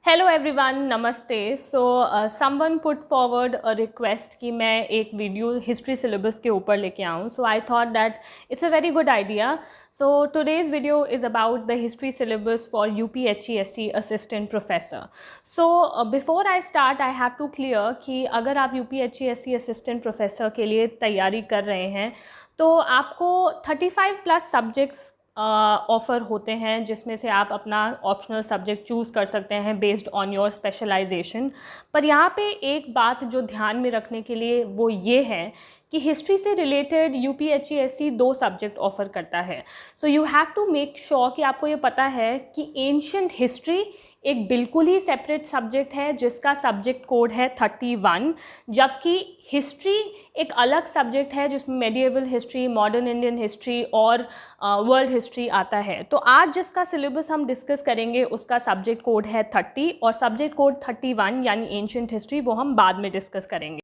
Hello everyone, नमस्ते। Someone put forward a request कि मैं एक वीडियो हिस्ट्री सिलेबस के ऊपर लेके आऊँ। So I thought that it's a very good idea. So today's video is about the history syllabus for UPHESC assistant professor. So before I start I have to clear कि अगर आप UPHESC assistant professor के लिए तैयारी कर रहे हैं तो आपको 35 प्लस सब्जेक्ट्स ऑफ़र होते हैं, जिसमें से आप अपना ऑप्शनल सब्जेक्ट चूज़ कर सकते हैं बेस्ड ऑन योर स्पेशलाइजेशन। पर यहाँ पे एक बात जो ध्यान में रखने के लिए वो ये है कि हिस्ट्री से रिलेटेड UPHESC 2 सब्जेक्ट ऑफ़र करता है। So you have to make sure कि आपको ये पता है कि एंशिएंट हिस्ट्री एक बिल्कुल ही सेपरेट सब्जेक्ट है जिसका सब्जेक्ट कोड है 31, जबकि हिस्ट्री एक अलग सब्जेक्ट है जिसमें medieval history, modern Indian history और वर्ल्ड हिस्ट्री आता है। तो आज जिसका सिलेबस हम डिस्कस करेंगे उसका सब्जेक्ट कोड है 30 और सब्जेक्ट कोड 31 यानी एंशिएंट हिस्ट्री वो हम बाद में डिस्कस करेंगे।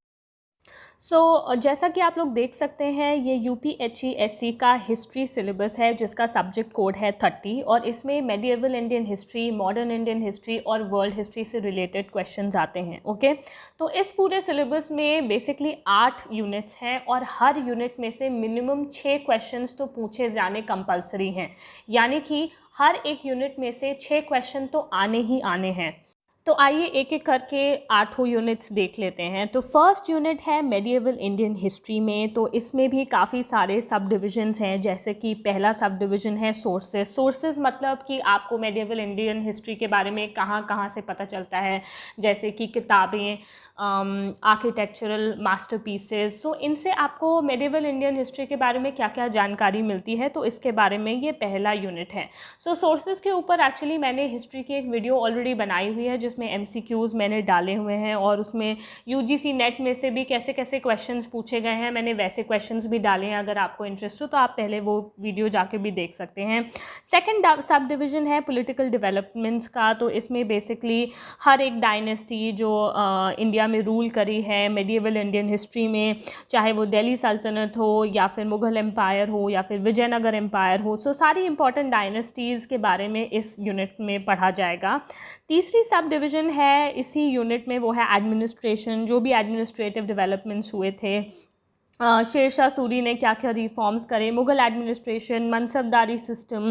जैसा कि आप लोग देख सकते हैं, ये UPHESC का हिस्ट्री सिलेबस है जिसका सब्जेक्ट कोड है 30 और इसमें medieval Indian history, modern Indian history और वर्ल्ड हिस्ट्री से रिलेटेड क्वेश्चंस आते हैं। ओके, तो इस पूरे सिलेबस में बेसिकली 8 यूनिट्स हैं और हर यूनिट में से मिनिमम 6 क्वेश्चंस तो पूछे जाने कंपलसरी हैं, यानी कि हर एक यूनिट में से 6 क्वेश्चन तो आने ही आने हैं। तो आइए एक एक करके 8 यूनिट्स देख लेते हैं। तो फर्स्ट यूनिट है मेडिएवल इंडियन हिस्ट्री में। तो इसमें भी काफ़ी सारे सब डिविजन्स हैं, जैसे कि पहला सब डिविज़न है सोर्सेज मतलब कि आपको मेडिएवल इंडियन हिस्ट्री के बारे में कहाँ कहाँ से पता चलता है, जैसे कि किताबें, आर्किटेक्चरल मास्टरपीसेस। सो इनसे आपको मेडिएवल इंडियन हिस्ट्री के बारे में क्या क्या जानकारी मिलती है, तो इसके बारे में ये पहला यूनिट है। सो सोर्सेज के ऊपर एक्चुअली मैंने हिस्ट्री की एक वीडियो ऑलरेडी बनाई हुई है जिसमें MCQs मैंने डाले हुए हैं और उसमें UGC नेट में से भी कैसे कैसे क्वेश्चंस पूछे गए हैं मैंने वैसे क्वेश्चंस भी डाले हैं। अगर आपको इंटरेस्ट हो तो आप पहले वो वीडियो जाके भी देख सकते हैं। सेकंड सब डिवीज़न है पॉलिटिकल डेवलपमेंट्स का। तो इसमें बेसिकली हर एक डायनेस्टी जो इंडिया में रूल करी है मेडिएवल इंडियन हिस्ट्री में, चाहे वो दिल्ली सल्तनत हो या फिर मुग़ल एम्पायर हो या फिर विजयनगर एम्पायर हो, सो सारी इंपॉर्टेंट डायनेस्टीज़ के बारे में इस यूनिट में पढ़ा जाएगा। तीसरी सब डिवीज़न है इसी यूनिट में, वो है एडमिनिस्ट्रेशन, जो भी एडमिनिस्ट्रेटिव डेवलपमेंट्स हुए थे, शेरशाह सूरी ने क्या क्या रिफॉर्म्स करे, मुग़ल एडमिनिस्ट्रेशन, मनसबदारी system,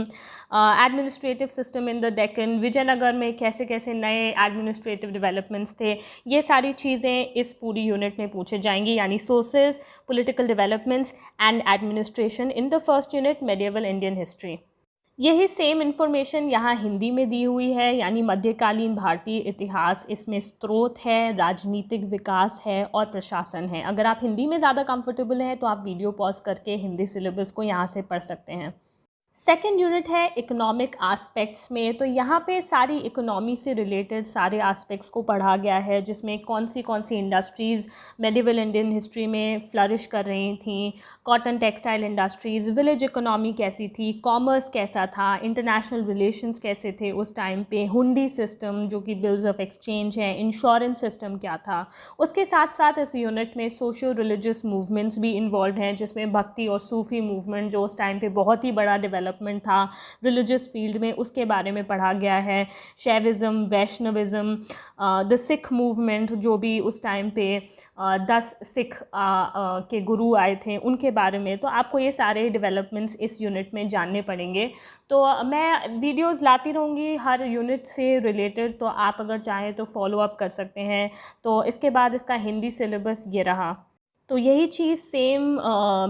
administrative system in the Deccan, Vijayanagara में कैसे कैसे नए एडमिनिस्ट्रेटिव डेवलपमेंट्स थे, ये सारी चीज़ें इस पूरी यूनिट में पूछे जाएंगी, यानी sources, political developments and administration in the first unit medieval Indian history. यही सेम इन्फॉर्मेशन यहाँ हिंदी में दी हुई है, यानी मध्यकालीन भारतीय इतिहास। इसमें स्रोत है, राजनीतिक विकास है और प्रशासन है। अगर आप हिंदी में ज़्यादा कंफर्टेबल हैं तो आप वीडियो पॉज करके हिंदी सिलेबस को यहाँ से पढ़ सकते हैं। सेकेंड यूनिट है इकोनॉमिक आस्पेक्ट्स में। तो यहाँ पे सारी इकोनॉमी से रिलेटेड सारे आस्पेक्ट्स को पढ़ा गया है, जिसमें कौन सी इंडस्ट्रीज़ मेडिएवल इंडियन हिस्ट्री में फ्लरिश कर रही थी, cotton textile industries, village economy कैसी थी, कॉमर्स कैसा था, इंटरनेशनल रिलेशंस कैसे थे उस टाइम पे, हुंडी सिस्टम जो कि बिल्स ऑफ एक्सचेंज है, इंश्योरेंस सिस्टम क्या था। उसके साथ साथ इस यूनिट में सोशियो रिलीजियस मूवमेंट्स भी इन्वॉल्व हैं, जिसमें भक्ति और सूफ़ी मूवमेंट जो उस टाइम पे बहुत ही बड़ा डेवलपमेंट था रिलीजियस फील्ड में, उसके बारे में पढ़ा गया है। शैविज़म, वैष्णविज़म, द सिख मूवमेंट जो भी उस टाइम पे 10 सिख के गुरु आए थे उनके बारे में। तो आपको ये सारे डेवलपमेंट्स इस यूनिट में जानने पड़ेंगे। तो मैं वीडियोस लाती रहूँगी हर यूनिट से रिलेटेड, तो आप अगर चाहें तो फॉलो अप कर सकते हैं। तो इसके बाद इसका हिंदी सिलेबस ये रहा। तो यही चीज़ सेम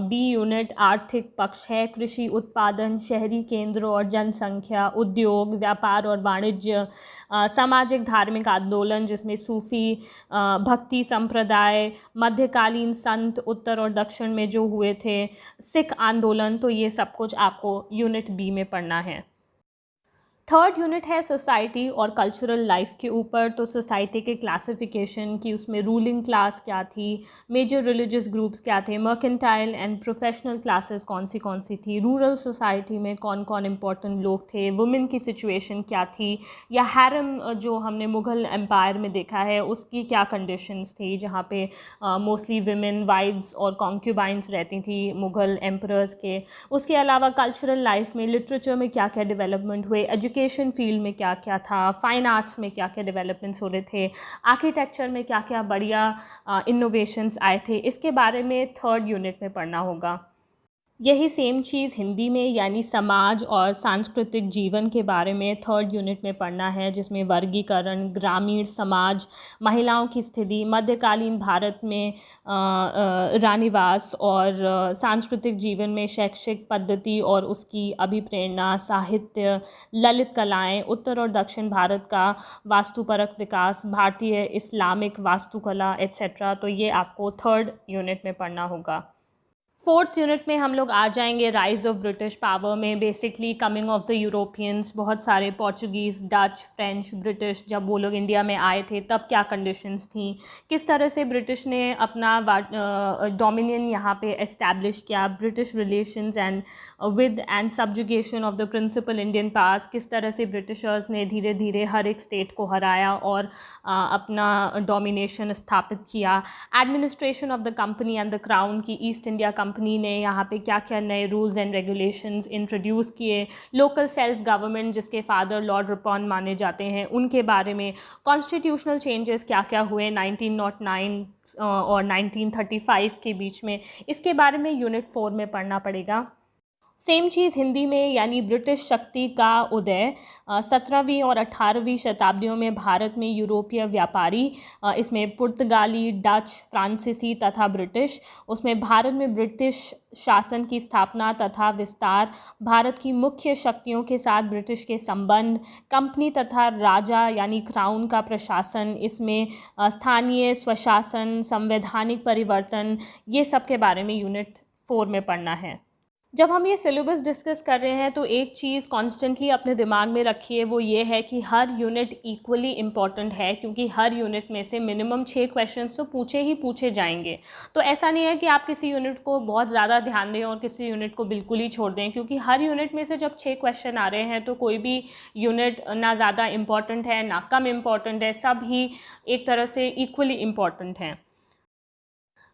बी यूनिट आर्थिक पक्ष है, कृषि उत्पादन, शहरी केंद्र और जनसंख्या, उद्योग, व्यापार और वाणिज्य, सामाजिक धार्मिक आंदोलन जिसमें सूफ़ी भक्ति संप्रदाय, मध्यकालीन संत उत्तर और दक्षिण में जो हुए थे, सिख आंदोलन, तो ये सब कुछ आपको यूनिट बी में पढ़ना है। थर्ड यूनिट है सोसाइटी और कल्चरल लाइफ के ऊपर। तो सोसाइटी के क्लासिफिकेशन की, उसमें रूलिंग क्लास क्या थी, मेजर रिलीजियस ग्रुप्स क्या थे, मर्केंटाइल एंड प्रोफेशनल क्लासेस कौन सी थी, रूरल सोसाइटी में कौन कौन इंपॉर्टेंट लोग थे, वुमेन की सिचुएशन क्या थी, या हैरम जो हमने मुग़ल एम्पायर में देखा है उसकी क्या कंडीशंस थी, जहाँ पे मोस्टली विमेन वाइव्स और कॉन्क्यूबाइंस रहती थी मुग़ल एम्परर्स के। उसके अलावा कल्चरल लाइफ में लिटरेचर में क्या क्या डेवलपमेंट हुए, एजुकेशन एजुकेशन फील्ड में क्या क्या था, फ़ाइन आर्ट्स में क्या क्या डेवलपमेंट्स हो रहे थे, आर्किटेक्चर में क्या क्या बढ़िया इनोवेशंस आए थे, इसके बारे में थर्ड यूनिट में पढ़ना होगा। यही सेम चीज़ हिंदी में यानी समाज और सांस्कृतिक जीवन के बारे में थर्ड यूनिट में पढ़ना है, जिसमें वर्गीकरण, ग्रामीण समाज, महिलाओं की स्थिति, मध्यकालीन भारत में रानीवास और सांस्कृतिक जीवन में शैक्षिक पद्धति और उसकी अभिप्रेरणा, साहित्य, ललित कलाएं, उत्तर और दक्षिण भारत का वास्तुपरक विकास, भारतीय इस्लामिक वास्तुकला एट्सेट्रा। तो ये आपको थर्ड यूनिट में पढ़ना होगा। फोर्थ यूनिट में हम लोग आ जाएंगे राइज ऑफ ब्रिटिश पावर में, basically coming of the Europeans, बहुत सारे पोर्चुगीज़, डच, फ्रेंच, ब्रिटिश जब वो लोग इंडिया में आए थे तब क्या कंडीशंस थी, किस तरह से ब्रिटिश ने अपना डोमिनियन यहाँ पे एस्टैब्लिश किया, British relations and with and subjugation of the principal Indian powers, किस तरह से ब्रिटिशर्स ने धीरे धीरे हर एक स्टेट को हराया और अपना डोमिनेशन स्थापित किया, administration of the company and the crown की ईस्ट इंडिया कंपनी ने यहाँ पे क्या क्या नए रूल्स एंड रेगुलेशंस इंट्रोड्यूस किए, लोकल सेल्फ गवर्नमेंट जिसके फादर लॉर्ड रिपॉन माने जाते हैं उनके बारे में, कॉन्स्टिट्यूशनल चेंजेस क्या क्या हुए 1909 और 1935 के बीच में, इसके बारे में यूनिट 4 में पढ़ना पड़ेगा। सेम चीज़ हिंदी में यानी ब्रिटिश शक्ति का उदय 17वीं और 18वीं शताब्दियों में भारत में यूरोपीय व्यापारी, इसमें पुर्तगाली, डच, फ्रांसीसी तथा ब्रिटिश, उसमें भारत में ब्रिटिश शासन की स्थापना तथा विस्तार, भारत की मुख्य शक्तियों के साथ ब्रिटिश के संबंध, कंपनी तथा राजा यानी क्राउन का प्रशासन, इसमें स्थानीय स्वशासन, संवैधानिक परिवर्तन, ये सब के बारे में यूनिट 4 में पढ़ना है। जब हम ये सिलेबस डिस्कस कर रहे हैं तो एक चीज़ कॉन्स्टेंटली अपने दिमाग में रखिए, वो ये है कि हर यूनिट इक्वली इम्पॉर्टेंट है, क्योंकि हर यूनिट में से मिनिमम 6 क्वेश्चंस तो पूछे जाएंगे। तो ऐसा नहीं है कि आप किसी यूनिट को बहुत ज़्यादा ध्यान दें और किसी यूनिट को बिल्कुल ही छोड़ दें, क्योंकि हर यूनिट में से जब 6 क्वेश्चन आ रहे हैं तो कोई भी यूनिट ना ज़्यादा इम्पॉर्टेंट है ना कम इम्पॉर्टेंट है, सब ही एक तरह से इक्वली इम्पॉर्टेंट हैं।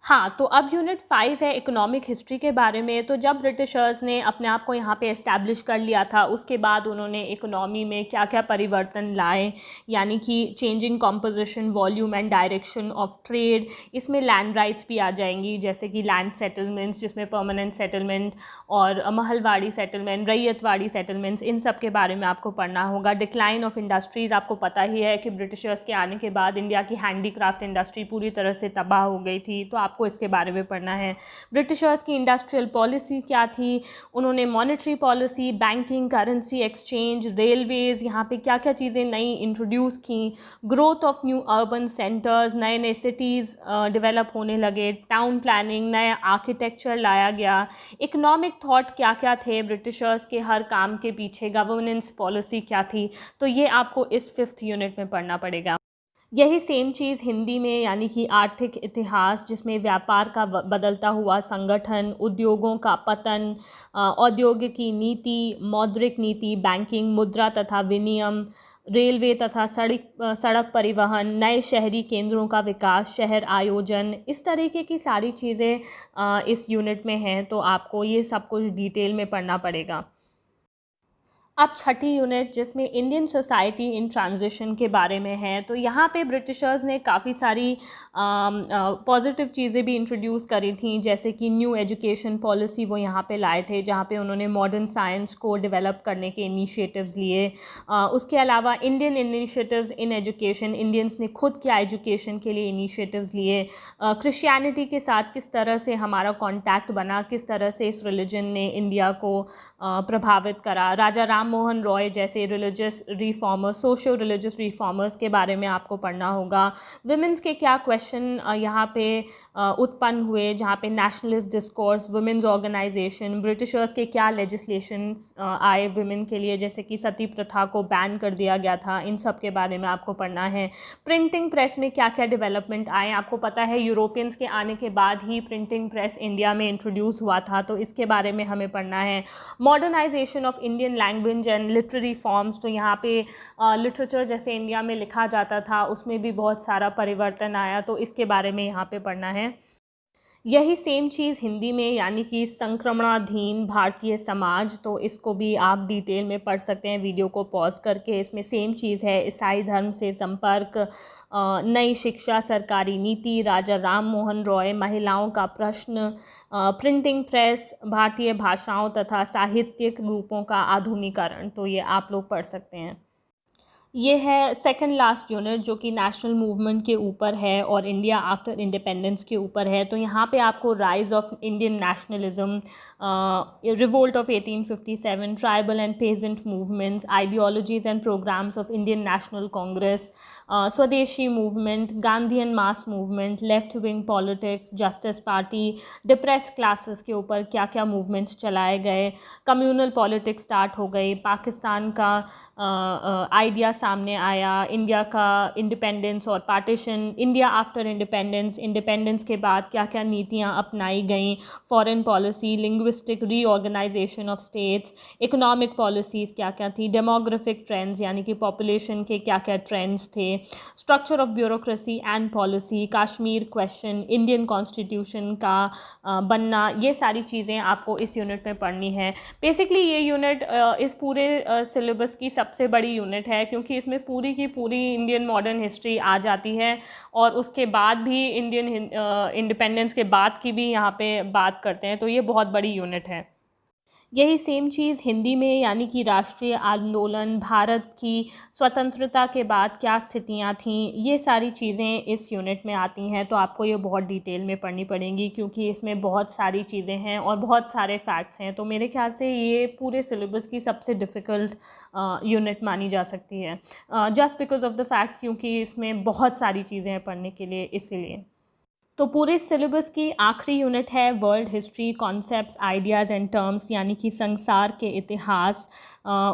हाँ, तो अब यूनिट 5 है इकोनॉमिक हिस्ट्री के बारे में। तो जब ब्रिटिशर्स ने अपने आप को यहाँ पे एस्टैब्लिश कर लिया था, उसके बाद उन्होंने इकोनॉमी में क्या क्या परिवर्तन लाए, यानी कि changing composition, volume and direction of trade, इसमें लैंड राइट्स भी आ जाएंगी, जैसे कि लैंड सेटलमेंट्स जिसमें परमानेंट सेटलमेंट और महलवाड़ी सेटलमेंट, रैयतवाड़ी सेटलमेंट्स, इन सब के बारे में आपको पढ़ना होगा। डिक्लाइन ऑफ इंडस्ट्रीज़, आपको पता ही है कि ब्रिटिशर्स के आने के बाद इंडिया की हैंडीक्राफ्ट इंडस्ट्री पूरी तरह से तबाह हो गई थी, तो आपको इसके बारे में पढ़ना है। ब्रिटिशर्स की इंडस्ट्रियल पॉलिसी क्या थी, उन्होंने monetary policy, banking, currency exchange, Railways, यहाँ पे क्या क्या चीज़ें नई इंट्रोड्यूस की, growth of new urban centres, नए नए सिटीज़ डेवलप होने लगे, टाउन प्लानिंग, नया आर्किटेक्चर लाया गया, इकोनॉमिक थॉट क्या क्या थे ब्रिटिशर्स के हर काम के पीछे, गवर्नेंस पॉलिसी क्या थी, तो ये आपको इस 5th यूनिट में पढ़ना पड़ेगा। यही सेम चीज़ हिंदी में यानी कि आर्थिक इतिहास, जिसमें व्यापार का बदलता हुआ संगठन, उद्योगों का पतन, औद्योगिकी नीति, मौद्रिक नीति, बैंकिंग, मुद्रा तथा विनिमय, रेलवे तथा सड़क परिवहन, नए शहरी केंद्रों का विकास, शहर आयोजन, इस तरीके की सारी चीज़ें इस यूनिट में हैं, तो आपको ये सब कुछ डिटेल में पढ़ना पड़ेगा। अब छठी यूनिट जिसमें इंडियन सोसाइटी इन ट्रांजिशन के बारे में है, तो यहाँ पे ब्रिटिशर्स ने काफ़ी सारी पॉजिटिव चीज़ें भी इंट्रोड्यूस करी थी, जैसे कि न्यू एजुकेशन पॉलिसी वो यहाँ पे लाए थे, जहाँ पे उन्होंने मॉडर्न साइंस को डेवलप करने के इनिशिएटिव्स लिए। उसके अलावा Indian initiatives in education, Indians ने खुद क्या एजुकेशन के लिए इनिशिएटिव्स लिए, क्रिश्चियनिटी के साथ किस तरह से हमारा कॉन्टैक्ट बना, किस तरह से इस रिलीजन ने इंडिया को प्रभावित करा, राजा राम मोहन रॉय जैसे religious reformers, socio religious reformers के बारे में आपको पढ़ना होगा। विमेंस के क्या क्वेश्चन यहाँ पे उत्पन्न हुए, जहाँ पे nationalist discourse, women's organisation, britishers के क्या लेजिस्लेशंस आए विमेन के लिए, जैसे कि सती प्रथा को बैन कर दिया गया था, इन सब के बारे में आपको पढ़ना है। प्रिंटिंग प्रेस में क्या क्या डेवलपमेंट आए, आपको पता है यूरोपियंस के आने के बाद ही प्रिंटिंग प्रेस इंडिया में इंट्रोड्यूस हुआ था, तो इसके बारे में हमें पढ़ना है। Modernisation of Indian language and literary forms, तो यहाँ पे लिटरेचर जैसे इंडिया में लिखा जाता था उसमें भी बहुत सारा परिवर्तन आया, तो इसके बारे में यहाँ पे पढ़ना है। यही सेम चीज़ हिंदी में, यानी कि संक्रमणाधीन भारतीय समाज, तो इसको भी आप डिटेल में पढ़ सकते हैं वीडियो को पॉज करके। इसमें सेम चीज़ है, ईसाई धर्म से संपर्क, नई शिक्षा, सरकारी नीति, राजा राम मोहन रॉय, महिलाओं का प्रश्न, प्रिंटिंग प्रेस, भारतीय भाषाओं तथा साहित्यिक रूपों का आधुनिकीकरण। तो ये आप लोग पढ़ सकते हैं। ये है सेकंड लास्ट यूनिट, जो कि नेशनल मूवमेंट के ऊपर है और इंडिया आफ्टर इंडिपेंडेंस के ऊपर है। तो यहाँ पे आपको rise of Indian nationalism, revolt of 1857, tribal and peasant movements, ideologies and programmes of Indian National Congress, Swadeshi movement, Gandhian mass movement, left wing politics, justice party, depressed classes के ऊपर क्या क्या मूवमेंट्स चलाए गए, कम्युनल पॉलिटिक्स स्टार्ट हो गई, पाकिस्तान का idea सामने आया, इंडिया का इंडिपेंडेंस और partition, India after independence, independence के बाद क्या क्या नीतियाँ अपनाई गईं, foreign policy, linguistic reorganisation of states, economic policies क्या क्या थी, डेमोग्राफिक ट्रेंड्स यानी कि पॉपुलेशन के क्या क्या ट्रेंड्स थे, structure of bureaucracy and policy, Kashmir question, Indian constitution का बनना, ये सारी चीज़ें आपको इस यूनिट में पढ़नी है। बेसिकली ये यूनिट इस पूरे सिलेबस की सबसे बड़ी यूनिट है, क्योंकि इसमें पूरी की पूरी इंडियन मॉडर्न हिस्ट्री आ जाती है और उसके बाद भी इंडियन इंडिपेंडेंस के बाद की भी यहाँ पे बात करते हैं। तो ये बहुत बड़ी यूनिट है। यही सेम चीज़ हिंदी में, यानी कि राष्ट्रीय आंदोलन, भारत की स्वतंत्रता के बाद क्या स्थितियाँ थीं, ये सारी चीज़ें इस यूनिट में आती हैं। तो आपको ये बहुत डिटेल में पढ़नी पड़ेंगी, क्योंकि इसमें बहुत सारी चीज़ें हैं और बहुत सारे फैक्ट्स हैं। तो मेरे ख्याल से ये पूरे सिलेबस की सबसे डिफ़िकल्ट यूनिट मानी जा सकती है, just because of the fact, क्योंकि इसमें बहुत सारी चीज़ें हैं पढ़ने के लिए, इसीलिए। तो पूरे सिलेबस की आखिरी यूनिट है world history, concepts, ideas and terms, यानी कि संसार के इतिहास।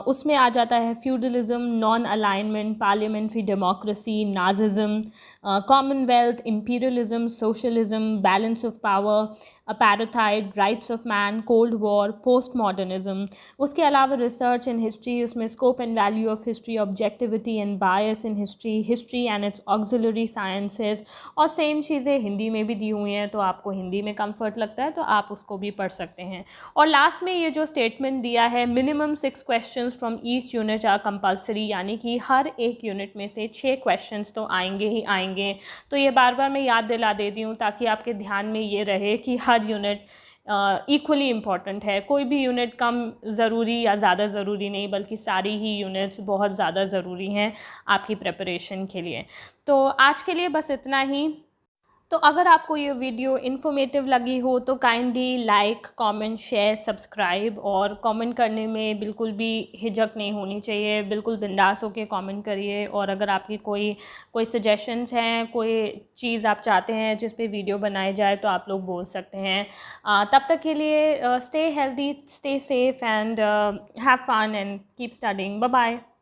उसमें आ जाता है feudalism, non alignment, parliamentary democracy, Nazism, commonwealth, imperialism, socialism, balance of power, apartheid, rights of man, cold war, post modernism. उसके अलावा रिसर्च इन हिस्ट्री, उसमें scope and value of history, objectivity and bias in history, history and its auxiliary sciences, और same चीज़ें हिंदी में भी दी हुई हैं। तो आपको हिंदी में कंफर्ट लगता है तो आप उसको भी पढ़ सकते हैं। और लास्ट में ये जो स्टेटमेंट दिया है, minimum 6 questions from each unit are compulsory, यानी कि हर एक यूनिट में से 6 क्वेश्चंस तो आएंगे ही आएंगे। तो ये बार बार मैं याद दिला देती हूँ ताकि आपके ध्यान में ये रहे कि हर यूनिट इक्वली इम्पॉर्टेंट है। कोई भी यूनिट कम ज़रूरी या ज़्यादा ज़रूरी नहीं, बल्कि सारी ही यूनिट्स बहुत ज़्यादा ज़रूरी हैं आपकी प्रिपरेशन के लिए। तो आज के लिए बस इतना ही। तो अगर आपको ये वीडियो इन्फॉर्मेटिव लगी हो तो kindly like, comment, share, subscribe, और कमेंट करने में बिल्कुल भी हिचक नहीं होनी चाहिए, बिल्कुल बिंदास होकर कमेंट करिए। और अगर आपकी कोई सजेशंस हैं, कोई चीज़ आप चाहते हैं जिस पे वीडियो बनाए जाए, तो आप लोग बोल सकते हैं। तब तक के लिए stay healthy, stay safe and have fun and keep studying. Bye bye.